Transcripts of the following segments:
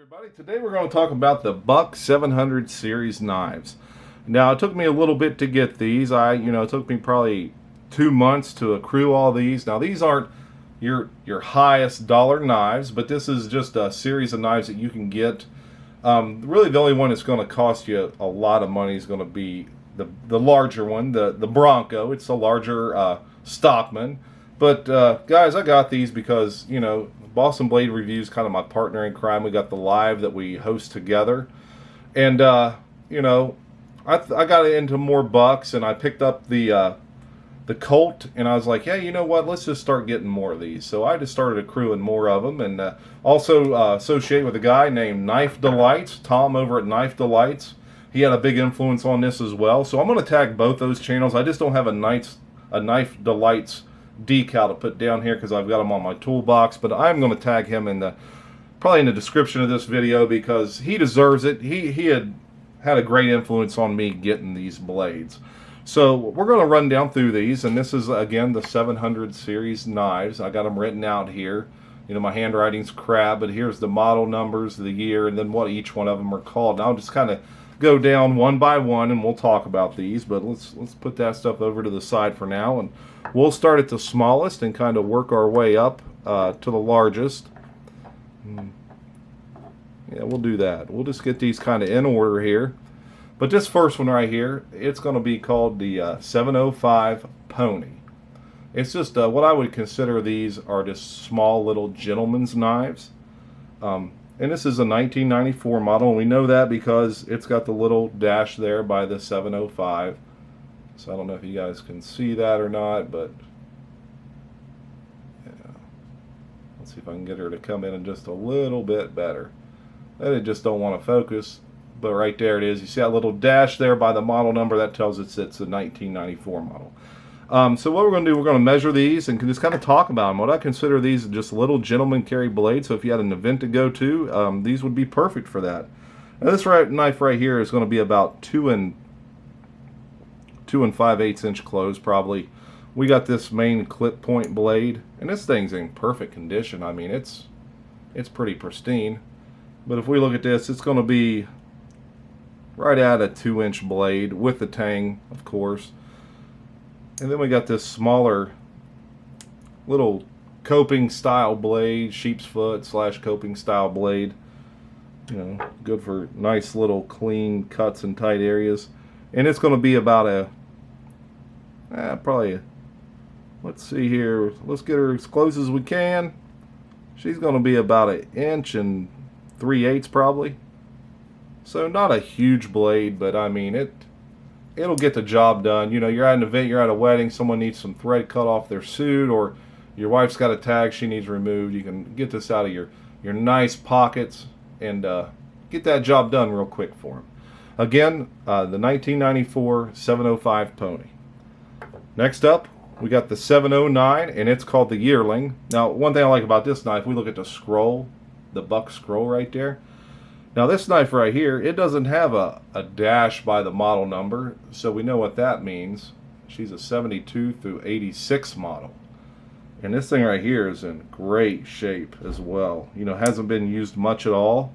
Everybody, today we're going to talk about the Buck 700 series knives. Now, it took me a little bit to get these. It took me probably 2 months to accrue all these. Now, these aren't your highest dollar knives, but this is just a series of knives that you can get. Really, the only one that's going to cost you a lot of money is going to be the larger one, the Bronco. It's a larger Stockman. But guys, I got these because, Boston Blade Review is kind of my partner in crime. We got the live that we host together. And, I got into more bucks, and I picked up the Colt, and I was like, yeah, you know what, let's just start getting more of these. So I just started accruing more of them, and also associate with a guy named Knife Delights, Tom over at Knife Delights. He had a big influence on this as well. So I'm going to tag both those channels. I just don't have a Knife Delights decal to put down here because I've got them on my toolbox, but I'm going to tag him probably in the description of this video because he deserves it. He had a great influence on me getting these blades. So we're going to run down through these, and this is again the 700 series knives. I got them written out here. My handwriting's crap, but here's the model numbers, the year, and then what each one of them are called. And I'll just kind of go down one by one, and we'll talk about these. But let's put that stuff over to the side for now, and we'll start at the smallest and kind of work our way up to the largest. Yeah, we'll do that. We'll just get these kind of in order here. But this first one right here, it's going to be called the 705 Pony. It's just what I would consider these are just small little gentleman's knives. And this is a 1994 model, and we know that because it's got the little dash there by the 705. So I don't know if you guys can see that or not, but yeah. Let's see if I can get her to come in just a little bit better. I just don't want to focus, but right there it is. You see that little dash there by the model number? That tells us it's a 1994 model. So what we're going to do, we're going to measure these and just kind of talk about them. What I consider these just little gentleman carry blades. So if you had an event to go to, these would be perfect for that. Now this knife right here is going to be about 2 5/8 inch close probably. We got this main clip point blade, and this thing's in perfect condition. I mean, it's pretty pristine. But if we look at this, it's going to be right at a 2-inch blade with the tang, of course. And then we got this smaller little coping style blade, sheep's foot / coping style blade. Good for nice little clean cuts and tight areas. And it's going to be about let's see here, let's get her as close as we can. She's going to be about 1 3/8 inches probably. So not a huge blade, but I mean it'll get the job done. You're at an event, you're at a wedding, someone needs some thread cut off their suit, or your wife's got a tag she needs removed. You can get this out of your nice pockets and get that job done real quick for them. Again, the 1994 705 Pony. Next up, we got the 709, and it's called the Yearling. Now, one thing I like about this knife, we look at the scroll, the buck scroll right there. Now this knife right here, it doesn't have a dash by the model number, so we know what that means. She's a 72 through 86 model. And this thing right here is in great shape as well. Hasn't been used much at all.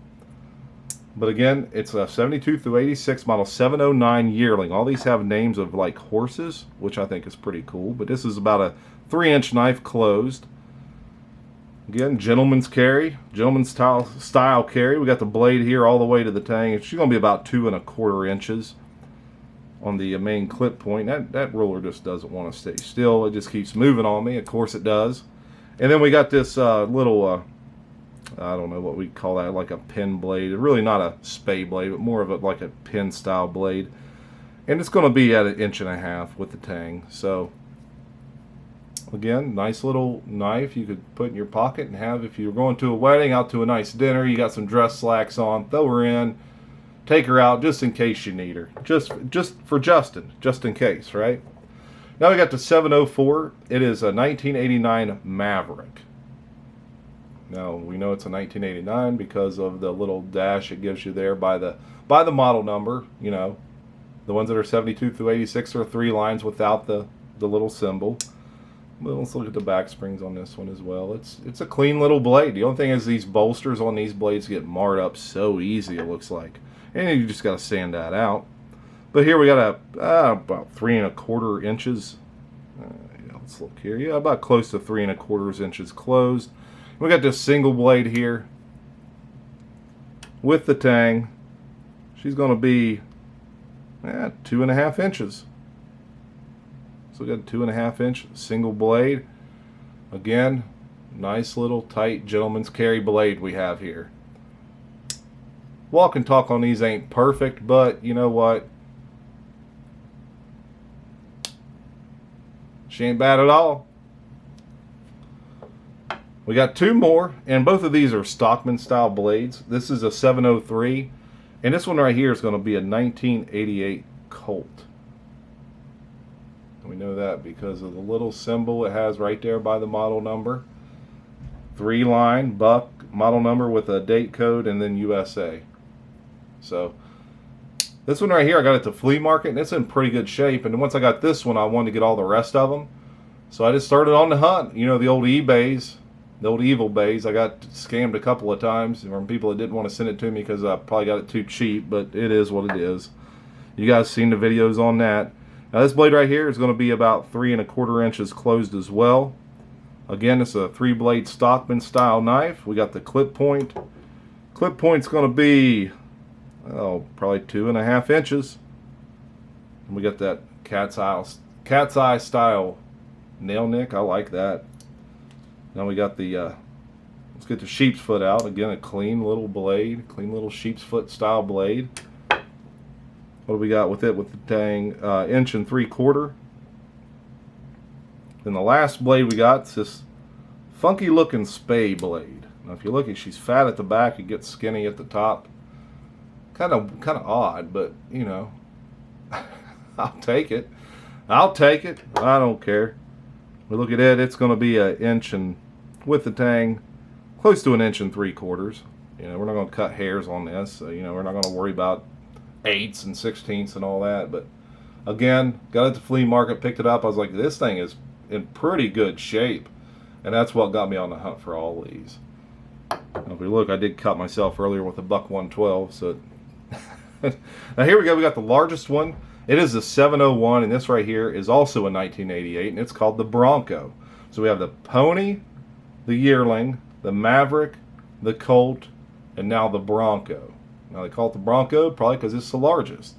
But again, it's a 72 through 86 model 709 Yearling. All these have names of like horses, which I think is pretty cool. But this is about a 3-inch knife closed. Again, gentleman's carry, gentleman's style carry. We got the blade here all the way to the tang. She's going to be about 2 1/4 inches on the main clip point. That ruler just doesn't want to stay still. It just keeps moving on me. Of course it does. And then we got this little, I don't know what we call that, like a pin blade. Really not a spay blade, but more of like a pin style blade. And it's going to be at 1.5 inches with the tang. So again, nice little knife you could put in your pocket and have if you're going to a wedding, out to a nice dinner, you got some dress slacks on, throw her in, take her out just in case you need her. Just for Justin, just in case, right? Now we got the 704. It is a 1989 Maverick. Now we know it's a 1989 because of the little dash it gives you there by the model number. The ones that are 72 through 86 are 3 lines without the little symbol. Well, let's look at the back springs on this one as well. It's a clean little blade. The only thing is these bolsters on these blades get marred up so easy, it looks like. And you just got to sand that out. But here we got about 3¼ inches. Yeah, let's look here. Yeah, about close to 3¼ inches closed. We got this single blade here with the tang. She's going to be 2½ inches. So we got a 2½ inch single blade. Again, nice little tight gentleman's carry blade we have here. Walk and talk on these ain't perfect, but you know what? She ain't bad at all. We got 2 more, and both of these are Stockman style blades. This is a 703, and this one right here is going to be a 1988 Colt. We know that because of the little symbol it has right there by the model number. 3-line buck model number with a date code and then USA. So this one right here, I got it to flea market and it's in pretty good shape. And once I got this one, I wanted to get all the rest of them. So I just started on the hunt. You know, the old eBays, the old evil bays. I got scammed a couple of times from people that didn't want to send it to me because I probably got it too cheap, but it is what it is. You guys seen the videos on that. Now this blade right here is going to be about 3¼ inches closed as well. Again, it's a 3-blade Stockman style knife. We got the clip point. Clip point's going to be, probably 2½ inches. And we got that cat's eye style nail nick. I like that. Now we got the, let's get the sheep's foot out. Again, a clean little blade, clean little sheep's foot style blade. What do we got with it with the tang? 1¾ inch. Then the last blade we got is this funky looking spay blade. Now if you look at, she's fat at the back, it gets skinny at the top. Kind of odd, but you know, I'll take it. I'll take it. I don't care. We look at it, it's going to be an inch and with the tang, close to 1¾ inch. You know, we're not going to cut hairs on this. So, you know, we're not going to worry about 1/8 and 1/16 and all that. But again, got it to flea market, picked it up. I was like, this thing is in pretty good shape, and that's what got me on the hunt for all these. Now, if we look, I did cut myself earlier with a buck 112. So now here we go. We got the largest one. It is the 701, and this right here is also a 1988, and it's called the Bronco. So we have the Pony, the Yearling, the Maverick, the Colt, and now the Bronco. Now they call it the Bronco probably because it's the largest.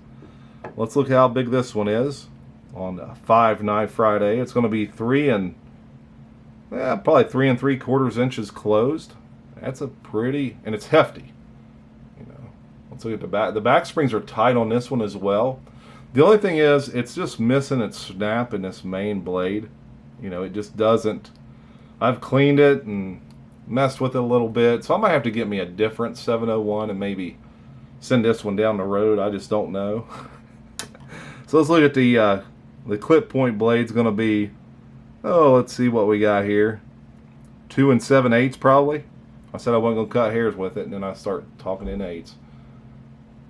Let's look how big this one is on 5 Knife Friday. It's going to be probably 3¾ inches closed. That's a pretty, and it's hefty. You know, let's look at the back. The back springs are tight on this one as well. The only thing is, it's just missing its snap in this main blade. You know, it just doesn't. I've cleaned it and messed with it a little bit, so I might have to get me a different 701 and maybe send this one down the road. I just don't know. So let's look at the clip point blade's going to be, let's see what we got here. 2 7/8 probably. I said I wasn't going to cut hairs with it, and then I start talking in 8s.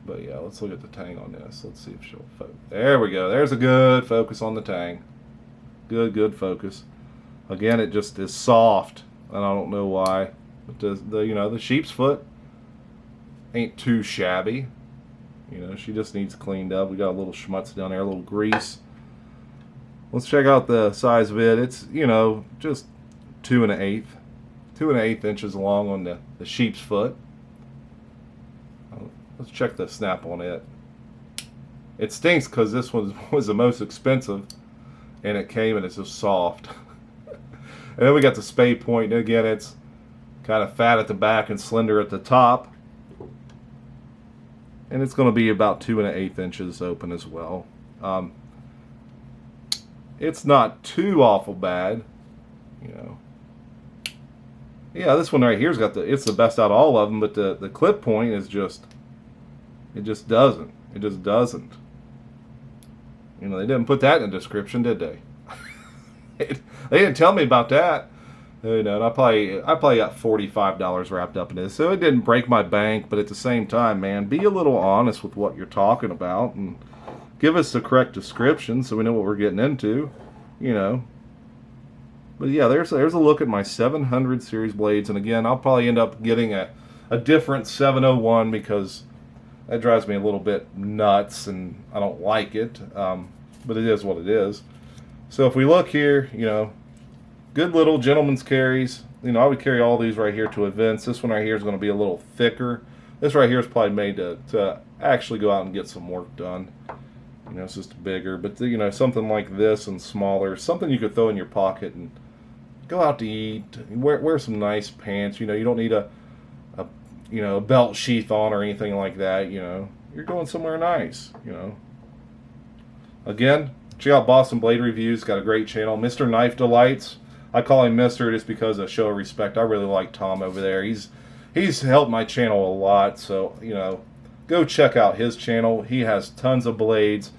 But yeah, let's look at the tang on this. Let's see if she'll focus. There we go. There's a good focus on the tang. Good focus. Again, it just is soft, and I don't know why. But the sheep's foot ain't too shabby. You know, she just needs cleaned up. We got a little schmutz down there, a little grease. Let's check out the size of it. It's, you know, just 2 1/8 inches long on the sheep's foot. Let's check the snap on it. It stinks because this one was the most expensive, and it came and it's just soft. And then we got the spay point. And again, it's kind of fat at the back and slender at the top. And it's going to be about 2 1/8 inches open as well. It's not too awful bad, you know. Yeah, this one right here's got it's the best out of all of them, but the clip point is just, it just doesn't. You know, they didn't put that in the description, did they? They didn't tell me about that. You know, and I probably got $45 wrapped up in this, so it didn't break my bank. But at the same time, man, be a little honest with what you're talking about and give us the correct description so we know what we're getting into. You know, But yeah, there's a look at my 700 series blades, and again, I'll probably end up getting a different 701 because that drives me a little bit nuts, and I don't like it. But it is what it is. So if we look here, you know, good little gentleman's carries. You know, I would carry all these right here to events. This one right here is going to be a little thicker. This right here is probably made to actually go out and get some work done. You know, it's just bigger. But, you know, something like this and smaller, something you could throw in your pocket and go out to eat. Wear some nice pants. You know, you don't need a you know, a belt sheath on or anything like that. You know, you're going somewhere nice, you know. Again, check out Boston Blade Reviews. Got a great channel. Mr. Knife Delights. I call him Mr. just because of show of respect. I really like Tom over there. He's helped my channel a lot. So, you know, go check out his channel. He has tons of blades,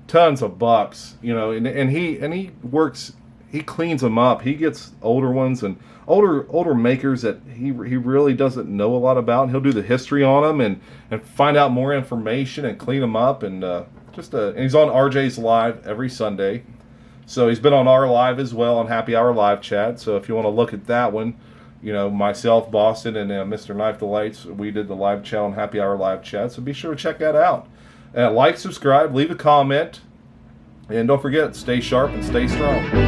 tons of bucks, you know, and he works, he cleans them up. He gets older ones and older makers that he really doesn't know a lot about. And he'll do the history on them and find out more information and clean them up. And and he's on RJ's Live every Sunday. So he's been on our live as well, on Happy Hour Live Chat. So if you want to look at that one, you know, myself, Boston, and Mr. Knife Delights, we did the live chat on Happy Hour Live Chat. So be sure to check that out. Like, subscribe, leave a comment, and don't forget, stay sharp and stay strong.